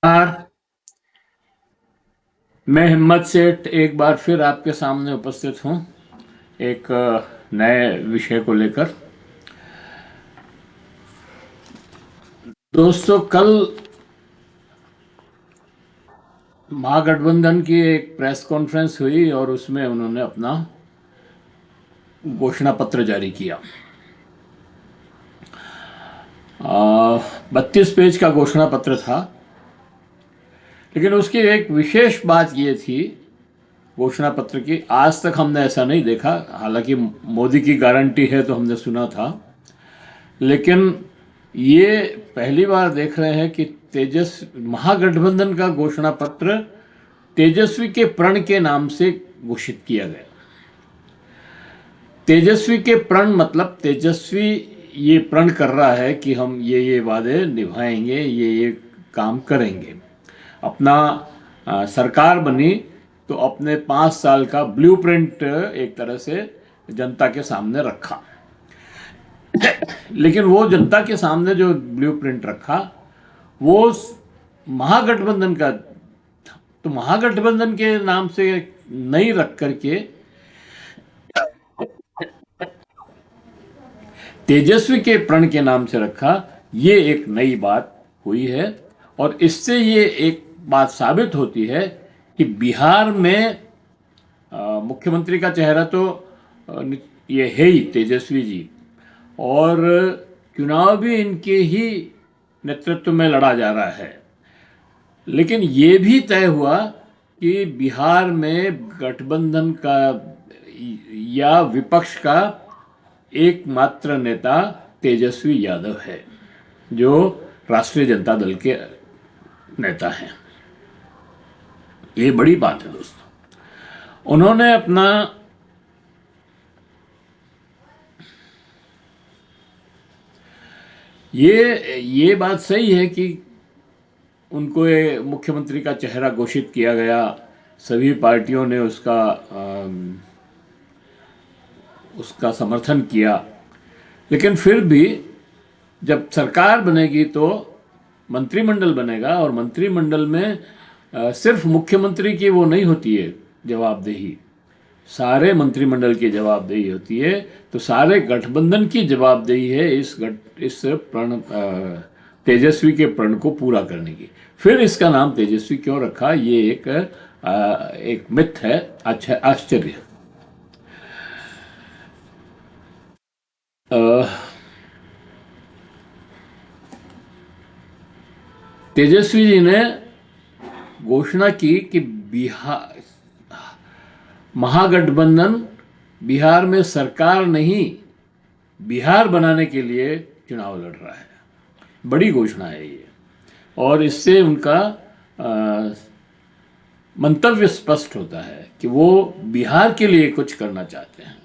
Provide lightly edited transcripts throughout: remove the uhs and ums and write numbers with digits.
नमस्कार। मैं हिम्मत सेठ एक बार फिर आपके सामने उपस्थित हूँ एक नए विषय को लेकर। दोस्तों, कल महागठबंधन की एक प्रेस कॉन्फ्रेंस हुई और उसमें उन्होंने अपना घोषणा पत्र जारी किया। 32 पेज का घोषणा पत्र था, लेकिन उसकी एक विशेष बात ये थी घोषणा पत्र की, आज तक हमने ऐसा नहीं देखा। हालांकि मोदी की गारंटी है तो हमने सुना था, लेकिन ये पहली बार देख रहे हैं कि तेजस महागठबंधन का घोषणा पत्र तेजस्वी के प्रण के नाम से घोषित किया गया। तेजस्वी के प्रण मतलब तेजस्वी ये प्रण कर रहा है कि हम ये वादे निभाएंगे, ये काम करेंगे। अपना सरकार बनी तो अपने 5 साल का ब्लूप्रिंट एक तरह से जनता के सामने रखा। लेकिन वो जनता के सामने जो ब्लूप्रिंट रखा वो महागठबंधन का था। तो महागठबंधन के नाम से नहीं रख करके तेजस्वी के प्रण के नाम से रखा। ये एक नई बात हुई है और इससे ये एक बात साबित होती है कि बिहार में मुख्यमंत्री का चेहरा तो ये है ही तेजस्वी जी, और चुनाव भी इनके ही नेतृत्व में लड़ा जा रहा है। लेकिन ये भी तय हुआ कि बिहार में गठबंधन का या विपक्ष का एकमात्र नेता तेजस्वी यादव है, जो राष्ट्रीय जनता दल के नेता हैं। ये बड़ी बात है दोस्तों। उन्होंने अपना ये बात सही है कि उनको ये मुख्यमंत्री का चेहरा घोषित किया गया, सभी पार्टियों ने उसका समर्थन किया। लेकिन फिर भी जब सरकार बनेगी तो मंत्रिमंडल बनेगा, और मंत्रिमंडल में सिर्फ मुख्यमंत्री की वो नहीं होती है जवाबदेही, सारे मंत्रिमंडल की जवाबदेही होती है। तो सारे गठबंधन की जवाबदेही है इस प्रण तेजस्वी के प्रण को पूरा करने की। फिर इसका नाम तेजस्वी क्यों रखा, ये एक मिथ है, अच्छा आश्चर्य। तेजस्वी जी ने घोषणा की कि बिहार महागठबंधन बिहार में सरकार नहीं, बिहार बनाने के लिए चुनाव लड़ रहा है। बड़ी घोषणा है ये, और इससे उनका मंतव्य स्पष्ट होता है कि वो बिहार के लिए कुछ करना चाहते हैं।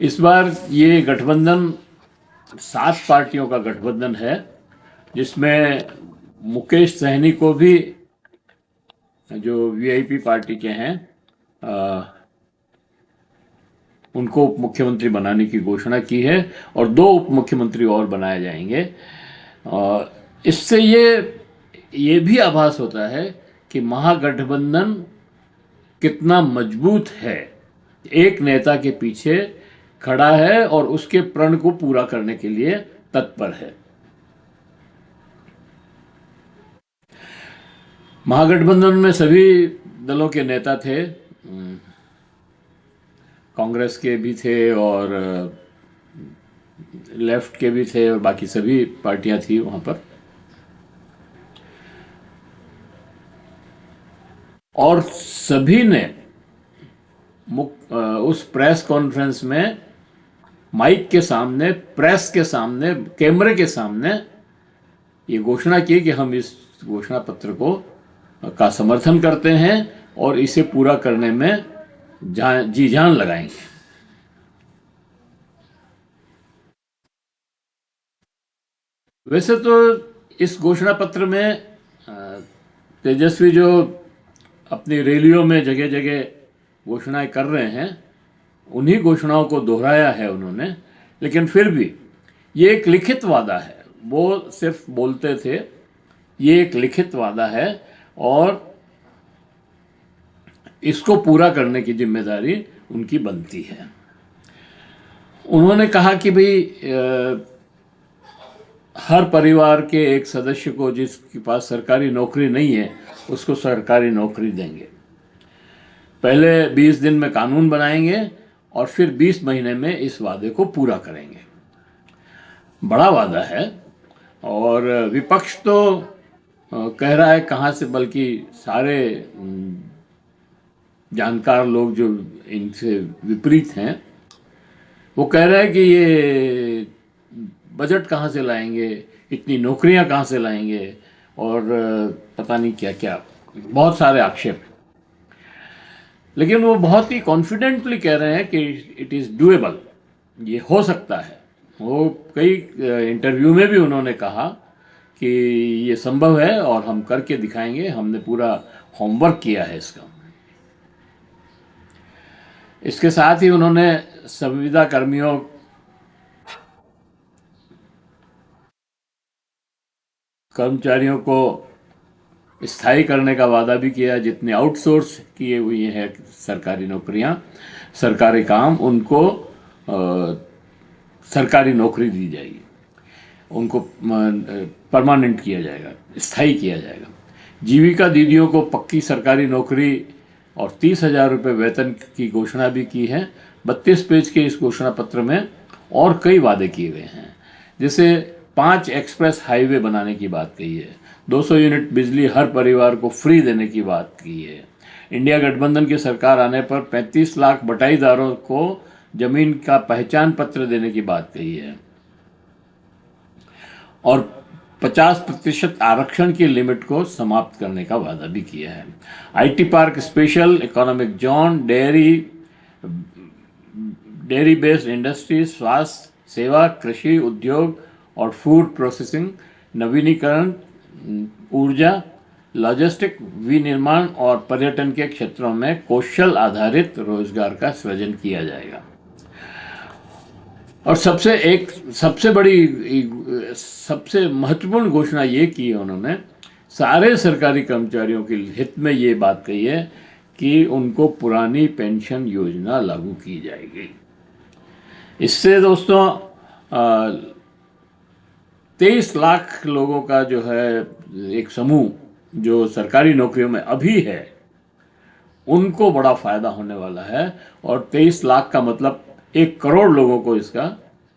इस बार ये गठबंधन 7 पार्टियों का गठबंधन है, जिसमें मुकेश सहनी को भी, जो वीआईपी पार्टी के हैं, उनको उप मुख्यमंत्री बनाने की घोषणा की है, और 2 उप मुख्यमंत्री और बनाए जाएंगे। और इससे ये भी आभास होता है कि महागठबंधन कितना मजबूत है, एक नेता के पीछे खड़ा है और उसके प्रण को पूरा करने के लिए तत्पर है। महागठबंधन में सभी दलों के नेता थे, कांग्रेस के भी थे और लेफ्ट के भी थे, और बाकी सभी पार्टियां थी वहां पर। और सभी ने उस प्रेस कॉन्फ्रेंस में माइक के सामने, प्रेस के सामने, कैमरे के सामने ये घोषणा की कि हम इस घोषणा पत्र का समर्थन करते हैं और इसे पूरा करने में जी जान लगाएंगे। वैसे तो इस घोषणा पत्र में तेजस्वी जो अपनी रैलियों में जगह जगह घोषणाएं कर रहे हैं, उन्हीं घोषणाओं को दोहराया है उन्होंने। लेकिन फिर भी ये एक लिखित वादा है, वो सिर्फ बोलते थे, ये एक लिखित वादा है और इसको पूरा करने की जिम्मेदारी उनकी बनती है। उन्होंने कहा कि भाई हर परिवार के एक सदस्य को जिसके पास सरकारी नौकरी नहीं है उसको सरकारी नौकरी देंगे। पहले 20 दिन में कानून बनाएंगे और फिर 20 महीने में इस वादे को पूरा करेंगे। बड़ा वादा है और विपक्ष तो कह रहा है कहाँ से, बल्कि सारे जानकार लोग जो इनसे विपरीत हैं वो कह रहे हैं कि ये बजट कहाँ से लाएंगे, इतनी नौकरियां कहाँ से लाएंगे और पता नहीं क्या क्या, बहुत सारे आक्षेप। लेकिन वो बहुत ही कॉन्फिडेंटली कह रहे हैं कि इट इज़ डूएबल, ये हो सकता है। वो कई इंटरव्यू में भी उन्होंने कहा कि ये संभव है और हम करके दिखाएंगे, हमने पूरा होमवर्क किया है इसका। इसके साथ ही उन्होंने संविदा कर्मियों कर्मचारियों को स्थायी करने का वादा भी किया। जितने आउटसोर्स किए हुए हैं सरकारी नौकरियां, सरकारी काम, उनको सरकारी नौकरी दी जाएगी, उनको परमानेंट किया जाएगा, स्थायी किया जाएगा। जीविका दीदियों को पक्की सरकारी नौकरी और 30,000 रुपये वेतन की घोषणा भी की है। 32 पेज के इस घोषणा पत्र में और कई वादे किए गए हैं, जैसे 5 एक्सप्रेस हाईवे बनाने की बात कही है, 200 यूनिट बिजली हर परिवार को फ्री देने की बात की है। इंडिया गठबंधन की सरकार आने पर 35 लाख बटाईदारों को जमीन का पहचान पत्र देने की बात कही है और 50% आरक्षण की लिमिट को समाप्त करने का वादा भी किया है। IT park, special economic zone, dairy based industry, स्वास्थ्य सेवा, कृषि उद्योग और फूड प्रोसेसिंग, नवीनीकरण, ऊर्जा, लॉजिस्टिक, विनिर्माण और पर्यटन के क्षेत्रों में कौशल आधारित रोजगार का सृजन किया जाएगा। और सबसे बड़ी, सबसे महत्वपूर्ण घोषणा ये की है उन्होंने, सारे सरकारी कर्मचारियों के हित में ये बात कही है कि उनको पुरानी पेंशन योजना लागू की जाएगी। इससे दोस्तों 23 लाख लोगों का जो है एक समूह जो सरकारी नौकरियों में अभी है, उनको बड़ा फायदा होने वाला है। और 23 लाख का मतलब 1 करोड़ लोगों को इसका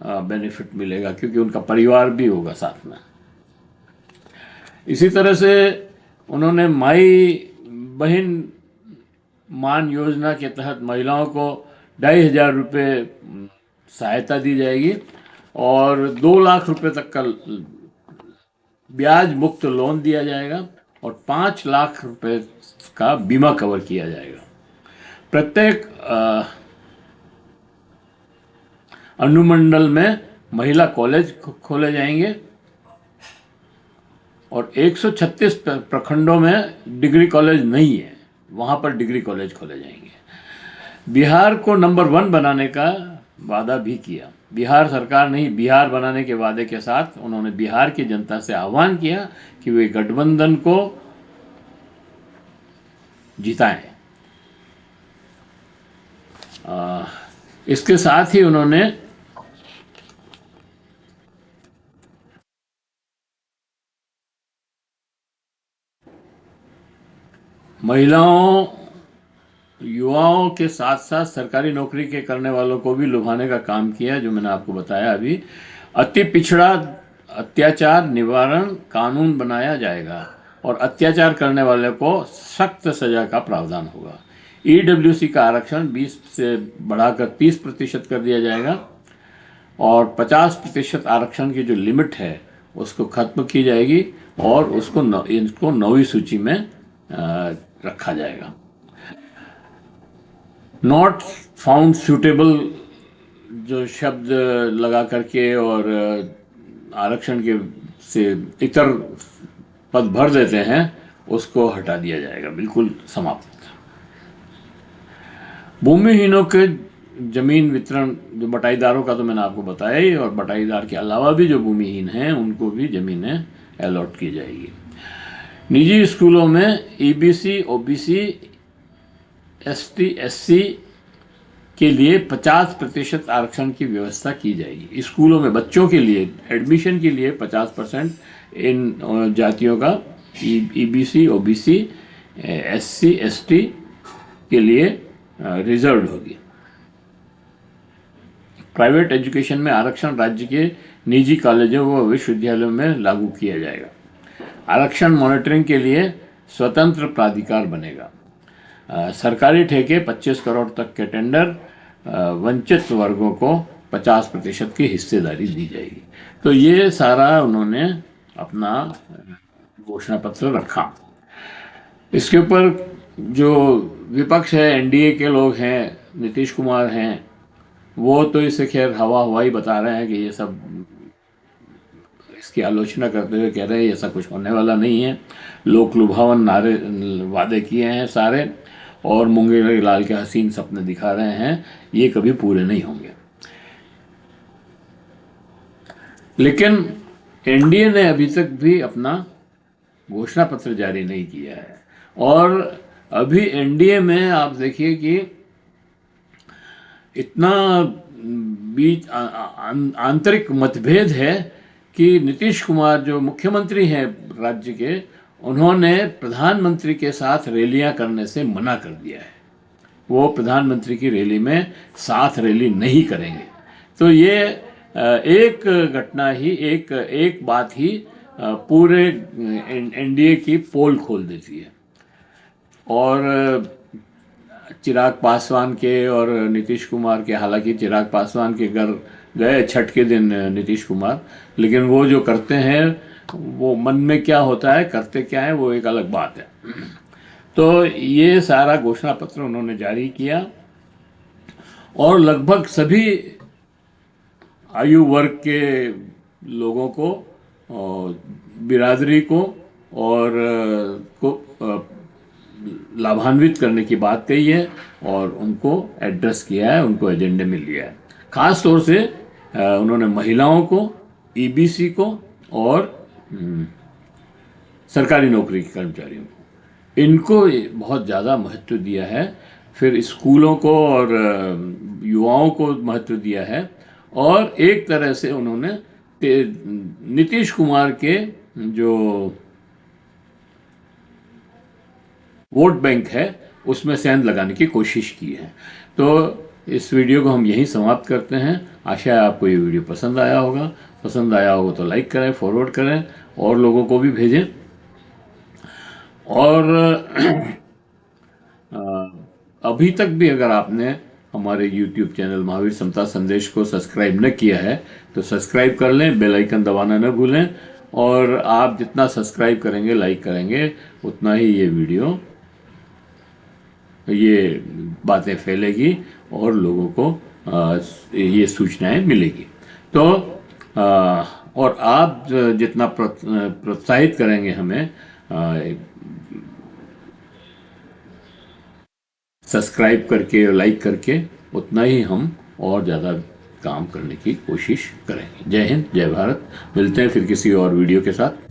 बेनिफिट मिलेगा, क्योंकि उनका परिवार भी होगा साथ में। इसी तरह से उन्होंने माई बहन मान योजना के तहत महिलाओं को 2,500 रुपये सहायता दी जाएगी और 2 लाख रुपए तक का ब्याज मुक्त लोन दिया जाएगा और 5 लाख रुपए का बीमा कवर किया जाएगा। प्रत्येक अनुमंडल में महिला कॉलेज खोले जाएंगे और 136 प्रखंडों में डिग्री कॉलेज नहीं है, वहाँ पर डिग्री कॉलेज खोले जाएंगे। बिहार को नंबर 1 बनाने का वादा भी किया। बिहार सरकार नहीं, बिहार बनाने के वादे के साथ उन्होंने बिहार की जनता से आह्वान किया कि वे गठबंधन को जिताएं। इसके साथ ही उन्होंने महिलाओं, युवाओं के साथ साथ सरकारी नौकरी के करने वालों को भी लुभाने का काम किया, जो मैंने आपको बताया अभी। अति पिछड़ा अत्याचार निवारण कानून बनाया जाएगा और अत्याचार करने वाले को सख्त सजा का प्रावधान होगा। ईडब्ल्यूसी का आरक्षण 20 से बढ़ाकर 30% कर दिया जाएगा और 50% आरक्षण की जो लिमिट है उसको खत्म की जाएगी और इनको 9वीं सूची में रखा जाएगा। नॉट फाउंड सूटेबल जो शब्द लगा करके और आरक्षण के से इतर पद भर देते हैं, उसको हटा दिया जाएगा, बिल्कुल समाप्त। भूमिहीनों के जमीन वितरण जो बटाईदारों का तो मैंने आपको बताया ही, और बटाईदार के अलावा भी जो भूमिहीन हैं उनको भी ज़मीनें अलॉट की जाएगी। निजी स्कूलों में ईबीसी, ओबीसी, एसटी, एससी के लिए 50% आरक्षण की व्यवस्था की जाएगी। स्कूलों में बच्चों के लिए एडमिशन के लिए 50% इन जातियों का ईबीसी, ओबीसी, एससी, एसटी के लिए रिजर्व होगी। प्राइवेट एजुकेशन में आरक्षण राज्य के निजी कॉलेजों व विश्वविद्यालयों में लागू किया जाएगा। आरक्षण मॉनिटरिंग के लिए स्वतंत्र प्राधिकार बनेगा। सरकारी ठेके 25 करोड़ तक के टेंडर, वंचित वर्गों को 50% की हिस्सेदारी दी जाएगी। तो ये सारा उन्होंने अपना घोषणा पत्र रखा। इसके ऊपर जो विपक्ष है, एनडीए के लोग हैं, नीतीश कुमार हैं, वो तो इसे खैर हवा हवाई बता रहे हैं कि ये सब, इसकी आलोचना करते हुए कह रहे हैं ऐसा कुछ होने वाला नहीं है। लोक लुभावन नारे वादे किए हैं सारे, और मुंगेर लाल के हसीन सपने दिखा रहे हैं, ये कभी पूरे नहीं होंगे। लेकिन एनडीए ने अभी तक भी अपना घोषणा पत्र जारी नहीं किया है, और अभी एनडीए में आप देखिए कि इतना बीच आंतरिक मतभेद है कि नीतीश कुमार जो मुख्यमंत्री हैं राज्य के, उन्होंने प्रधानमंत्री के साथ रैलियां करने से मना कर दिया है। वो प्रधानमंत्री की रैली में साथ रैली नहीं करेंगे। तो ये एक घटना ही, एक बात ही पूरे एनडीए की पोल खोल देती है। और चिराग पासवान के और नीतीश कुमार के, हालांकि चिराग पासवान के घर गए छठ के दिन नीतीश कुमार, लेकिन वो जो करते हैं, वो मन में क्या होता है, करते क्या है, वो एक अलग बात है। तो ये सारा घोषणा पत्र उन्होंने जारी किया, और लगभग सभी आयु वर्ग के लोगों को, बिरादरी को लाभान्वित करने की बात कही है, और उनको एड्रेस किया है, उनको एजेंडे में लिया है। खास तौर से उन्होंने महिलाओं को, ईबीसी को, और सरकारी नौकरी के कर्मचारियों को, इनको बहुत ज़्यादा महत्व दिया है। फिर स्कूलों को और युवाओं को महत्व दिया है, और एक तरह से उन्होंने नीतीश कुमार के जो वोट बैंक है उसमें सेंध लगाने की कोशिश की है। तो इस वीडियो को हम यहीं समाप्त करते हैं। आशा है आपको ये वीडियो पसंद आया होगा। पसंद आया होगा तो लाइक करें, फॉरवर्ड करें, और लोगों को भी भेजें। और अभी तक भी अगर आपने हमारे YouTube चैनल महावीर समता संदेश को सब्सक्राइब न किया है तो सब्सक्राइब कर लें, बेल आइकन दबाना न भूलें। और आप जितना सब्सक्राइब करेंगे, लाइक करेंगे, उतना ही ये बातें फैलेगी और लोगों को ये सूचनाएं मिलेगी। तो और आप जितना प्रोत्साहित करेंगे हमें सब्सक्राइब करके और लाइक करके, उतना ही हम और ज़्यादा काम करने की कोशिश करेंगे। जय हिंद, जय भारत। मिलते हैं फिर किसी और वीडियो के साथ।